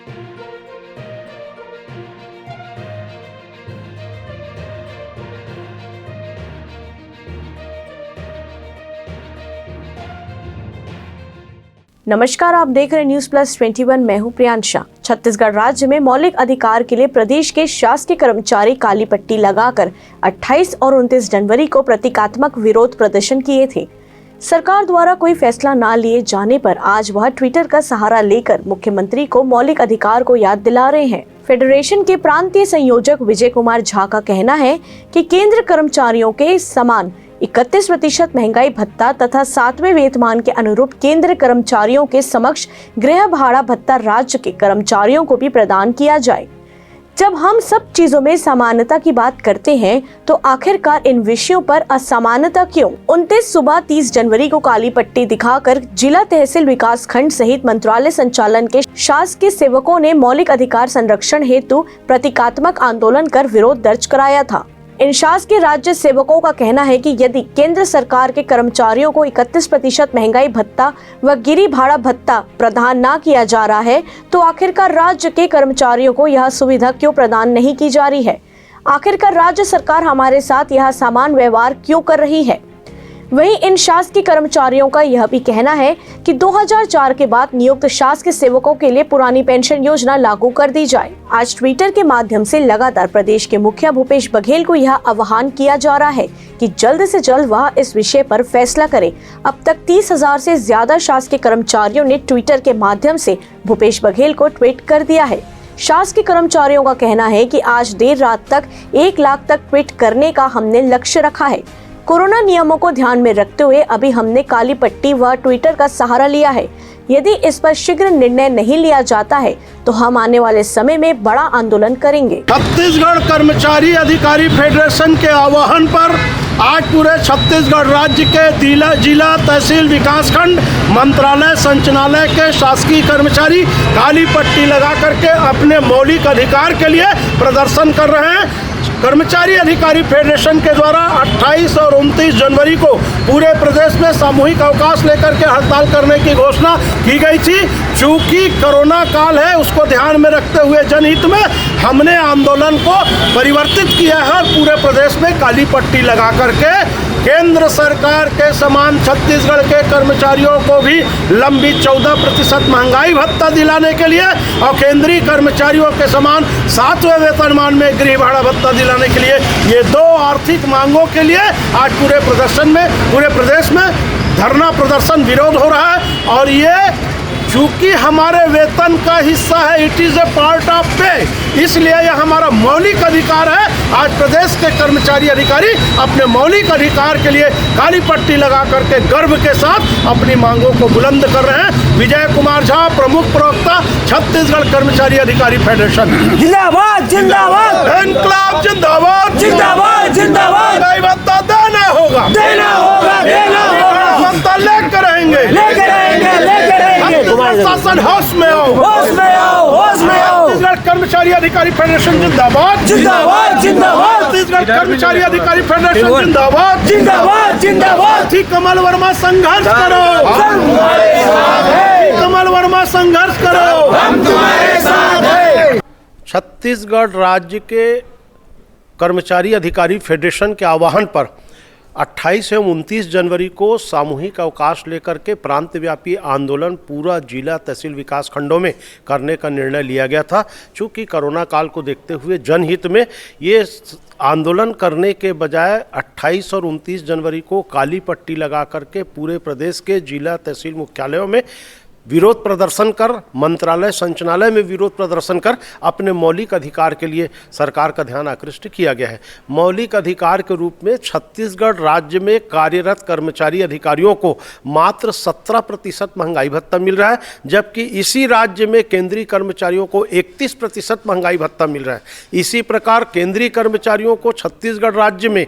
नमस्कार, आप देख रहे हैं न्यूज प्लस 21। मैं हूं प्रियांशा। छत्तीसगढ़ राज्य में मौलिक अधिकार के लिए प्रदेश के शासकीय कर्मचारी काली पट्टी लगाकर 28 और 29 जनवरी को प्रतीकात्मक विरोध प्रदर्शन किए थे। सरकार द्वारा कोई फैसला न लिए जाने पर आज वह ट्विटर का सहारा लेकर मुख्यमंत्री को मौलिक अधिकार को याद दिला रहे हैं। फेडरेशन के प्रांतीय संयोजक विजय कुमार झा का कहना है कि केंद्र कर्मचारियों के समान 31% महंगाई भत्ता तथा 7वें वेतनमान के अनुरूप केंद्र कर्मचारियों के समक्ष गृह भाड़ा भत्ता राज्य के कर्मचारियों को भी प्रदान किया जाए। जब हम सब चीजों में समानता की बात करते हैं तो आखिरकार इन विषयों पर असमानता क्यों? 29 सुबह 30 जनवरी को काली पट्टी दिखाकर जिला तहसील विकास खंड सहित मंत्रालय संचालन के शासकीय सेवकों ने मौलिक अधिकार संरक्षण हेतु प्रतीकात्मक आंदोलन कर विरोध दर्ज कराया था। इन शासकीय राज्य सेवकों का कहना है कि यदि केंद्र सरकार के कर्मचारियों को 31% महंगाई भत्ता व गिरी भाड़ा भत्ता प्रदान न किया जा रहा है तो आखिरकार राज्य के कर्मचारियों को यह सुविधा क्यों प्रदान नहीं की जा रही है? आखिरकार राज्य सरकार हमारे साथ यह समान व्यवहार क्यों कर रही है? वहीं इन शासकीय कर्मचारियों का यह भी कहना है कि 2004 के बाद नियुक्त शासकीय सेवकों के लिए पुरानी पेंशन योजना लागू कर दी जाए। आज ट्विटर के माध्यम से लगातार प्रदेश के मुखिया भूपेश बघेल को यह आह्वान किया जा रहा है कि जल्द से जल्द वह इस विषय पर फैसला करे। अब तक 30,000 से ज्यादा शासकीय कर्मचारियों ने ट्विटर के माध्यम से भूपेश बघेल को ट्वीट कर दिया है। शासकीय कर्मचारियों का कहना है कि आज देर रात तक 1 लाख तक ट्वीट करने का हमने लक्ष्य रखा है। कोरोना नियमों को ध्यान में रखते हुए अभी हमने काली पट्टी व ट्विटर का सहारा लिया है। यदि इस पर शीघ्र निर्णय नहीं लिया जाता है तो हम आने वाले समय में बड़ा आंदोलन करेंगे। छत्तीसगढ़ कर्मचारी अधिकारी फेडरेशन के आह्वान पर आज पूरे छत्तीसगढ़ राज्य के जिला तहसील विकास खंड मंत्रालय संचालनालय के शासकीय कर्मचारी काली पट्टी लगा करके अपने मौलिक अधिकार के लिए प्रदर्शन कर रहे हैं। कर्मचारी अधिकारी फेडरेशन के द्वारा 28 और 29 जनवरी को पूरे प्रदेश में सामूहिक अवकाश लेकर के हड़ताल करने की घोषणा की गई थी। चूंकि कोरोना काल है उसको ध्यान में रखते हुए जनहित में हमने आंदोलन को परिवर्तित किया है और पूरे प्रदेश में काली पट्टी लगा करके केंद्र सरकार के समान छत्तीसगढ़ के कर्मचारियों को भी लंबित 14% महंगाई भत्ता दिलाने के लिए और केंद्रीय कर्मचारियों के समान 7वें वेतनमान में गृह भाड़ा भत्ता दिलाने के लिए ये 2 आर्थिक मांगों के लिए आज पूरे प्रदेश में धरना प्रदर्शन विरोध हो रहा है। और ये चूंकि हमारे वेतन का हिस्सा है, it is a part of पे, इसलिए यह हमारा मौलिक अधिकार है। आज प्रदेश के कर्मचारी अधिकारी अपने मौलिक अधिकार के लिए काली पट्टी लगा करके गर्व के साथ अपनी मांगों को बुलंद कर रहे हैं। विजय कुमार झा, प्रमुख प्रवक्ता, छत्तीसगढ़ कर्मचारी अधिकारी फेडरेशन। जिंदाबाद जिंदाबाद, इनकलाब जिंदाबाद जिंदाबाद जिंदाबाद। महंगाई भत्ता देना होगा, देना होगा, देना होगा। भत्ता लेकर रहेंगे, लेकर रहेंगे, लेकर रहेंगे। प्रशासन होश में आओ, होश में आओ, होश में आओ। छत्तीसगढ़ कर्मचारी अधिकारी फेडरेशन जिंदाबाद जिंदाबाद जिंदाबाद। छत्तीसगढ़ कर्मचारी अधिकारी फेडरेशन जिंदाबाद जिंदाबाद जिंदाबाद। कमल वर्मा संघर्ष करो, हम तुम्हारे साथ हैं। कमल वर्मा संघर्ष करो, हम तुम्हारे साथ हैं। छत्तीसगढ़ राज्य के कर्मचारी अधिकारी फेडरेशन के आह्वान पर 28 एवं 29 जनवरी को सामूहिक अवकाश लेकर के प्रांतव्यापी आंदोलन पूरा जिला तहसील विकास खंडों में करने का निर्णय लिया गया था। चूँकि कोरोना काल को देखते हुए जनहित में ये आंदोलन करने के बजाय 28 और 29 जनवरी को काली पट्टी लगा करके पूरे प्रदेश के जिला तहसील मुख्यालयों में विरोध प्रदर्शन कर, मंत्रालय संचालनालय में विरोध प्रदर्शन कर अपने मौलिक अधिकार के लिए सरकार का ध्यान आकृष्ट किया गया है। मौलिक अधिकार के रूप में छत्तीसगढ़ राज्य में कार्यरत कर्मचारी अधिकारियों को मात्र 17% महंगाई भत्ता मिल रहा है, जबकि इसी राज्य में केंद्रीय कर्मचारियों को 31% महंगाई भत्ता मिल रहा है। इसी प्रकार केंद्रीय कर्मचारियों को छत्तीसगढ़ राज्य में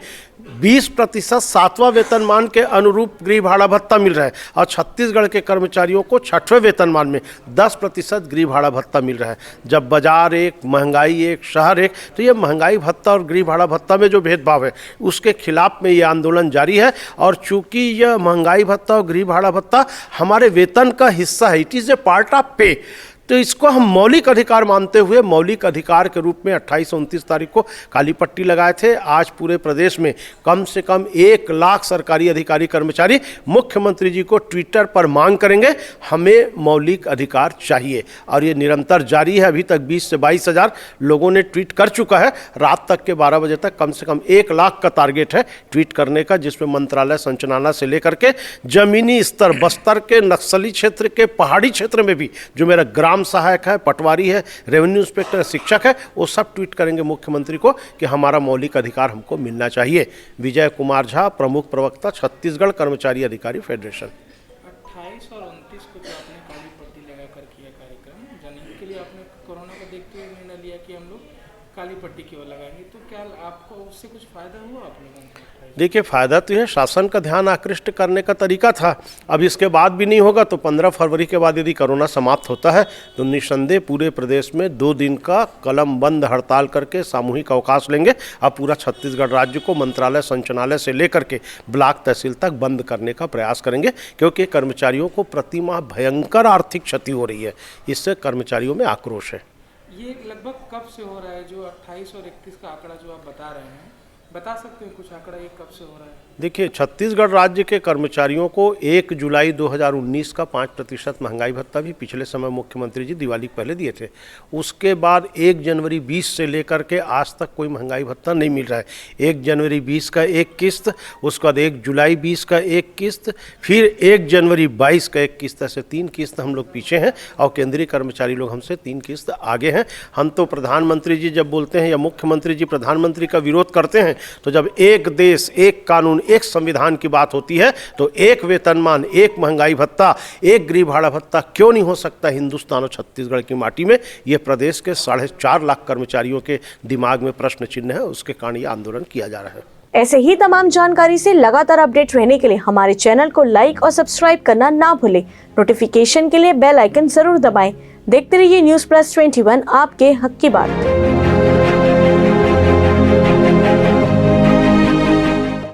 20% 7वां वेतनमान के अनुरूप गृह भाड़ा भत्ता मिल रहा है और छत्तीसगढ़ के कर्मचारियों को 6वें वेतनमान में 10% गृह भाड़ा भत्ता मिल रहा है। जब बाजार एक, महंगाई एक, शहर एक, तो ये महंगाई भत्ता और गृह भाड़ा भत्ता में जो भेदभाव है उसके खिलाफ में ये आंदोलन जारी है। और चूंकि यह महंगाई भत्ता और गृह भाड़ा भत्ता हमारे वेतन का हिस्सा है, it is a part of पे, तो इसको हम मौलिक अधिकार मानते हुए मौलिक अधिकार के रूप में 28 और 29 तारीख को काली पट्टी लगाए थे। आज पूरे प्रदेश में कम से कम 1 लाख सरकारी अधिकारी कर्मचारी मुख्यमंत्री जी को ट्विटर पर मांग करेंगे, हमें मौलिक अधिकार चाहिए। और ये निरंतर जारी है। अभी तक 20 से 22 हज़ार लोगों ने ट्वीट कर चुका है। रात तक के 12 बजे तक कम से कम 1 लाख का टारगेट है ट्वीट करने का, जिसमें मंत्रालय संचालनालय से लेकर के जमीनी स्तर, बस्तर के नक्सली क्षेत्र के पहाड़ी क्षेत्र में भी जो मेरा ग्राम सहायक है, पटवारी है, रेवेन्यू इंस्पेक्टर है, शिक्षक है, वो सब ट्वीट करेंगे मुख्यमंत्री को कि हमारा मौलिक अधिकार हमको मिलना चाहिए। विजय कुमार झा, प्रमुख प्रवक्ता, छत्तीसगढ़ कर्मचारी अधिकारी फेडरेशन। 28 और 29 को जो आपने काली पट्टी लगाकर किया कार्यक्रम, जनहित के लिए आपने कोरोना को देखते हुए निर्णय लिया कि हम लोग काली पट्टी केवल लगाएंगे, तो क्या आपको उससे कुछ फायदा हुआ आप लोगों को? देखिए, फ़ायदा तो यह शासन का ध्यान आकृष्ट करने का तरीका था। अब इसके बाद भी नहीं होगा तो 15 फरवरी के बाद यदि कोरोना समाप्त होता है तो निस्संदेह पूरे प्रदेश में 2 दिन का कलम बंद हड़ताल करके सामूहिक अवकाश लेंगे। अब पूरा छत्तीसगढ़ राज्य को मंत्रालय संचालनालय से लेकर के ब्लॉक तहसील तक बंद करने का प्रयास करेंगे, क्योंकि कर्मचारियों को प्रतिमाह भयंकर आर्थिक क्षति हो रही है। इससे कर्मचारियों में आक्रोश है। ये लगभग कब से हो रहा है जो 28 और 31 का आंकड़ा जो आप बता रहे हैं, बता सकते हैं कुछ आंकड़ा, ये कब से हो रहा है? देखिए, छत्तीसगढ़ राज्य के कर्मचारियों को 1 जुलाई 2019 का 5% महंगाई भत्ता भी पिछले समय मुख्यमंत्री जी दिवाली के पहले दिए थे। उसके बाद 1 जनवरी 20 से लेकर के आज तक कोई महंगाई भत्ता नहीं मिल रहा है। 1 जनवरी 20 का 1 किस्त, उसके बाद 1 जुलाई 20 का 1 किस्त, फिर 1 जनवरी 22 का 1 किस्त, ऐसे 3 किस्त हम लोग पीछे हैं और केंद्रीय कर्मचारी लोग हमसे 3 किस्त आगे हैं। हम तो प्रधानमंत्री जी जब बोलते हैं या मुख्यमंत्री जी प्रधानमंत्री का विरोध करते हैं, तो जब एक देश, एक कानून, एक संविधान की बात होती है तो एक वेतनमान, एक महंगाई भत्ता, एक गरीब भाड़ा भत्ता क्यों नहीं हो सकता हिंदुस्तान और छत्तीसगढ़ की माटी में? ये प्रदेश के 4.5 लाख कर्मचारियों के दिमाग में प्रश्न चिन्ह है, उसके कारण ये आंदोलन किया जा रहा है। ऐसे ही तमाम जानकारी से लगातार अपडेट रहने के लिए हमारे चैनल को लाइक और सब्सक्राइब करना ना भूलें। नोटिफिकेशन के लिए बेल आइकन जरूर दबाएं। देखते रहिए न्यूज़ प्लस 21, आपके हक की बात।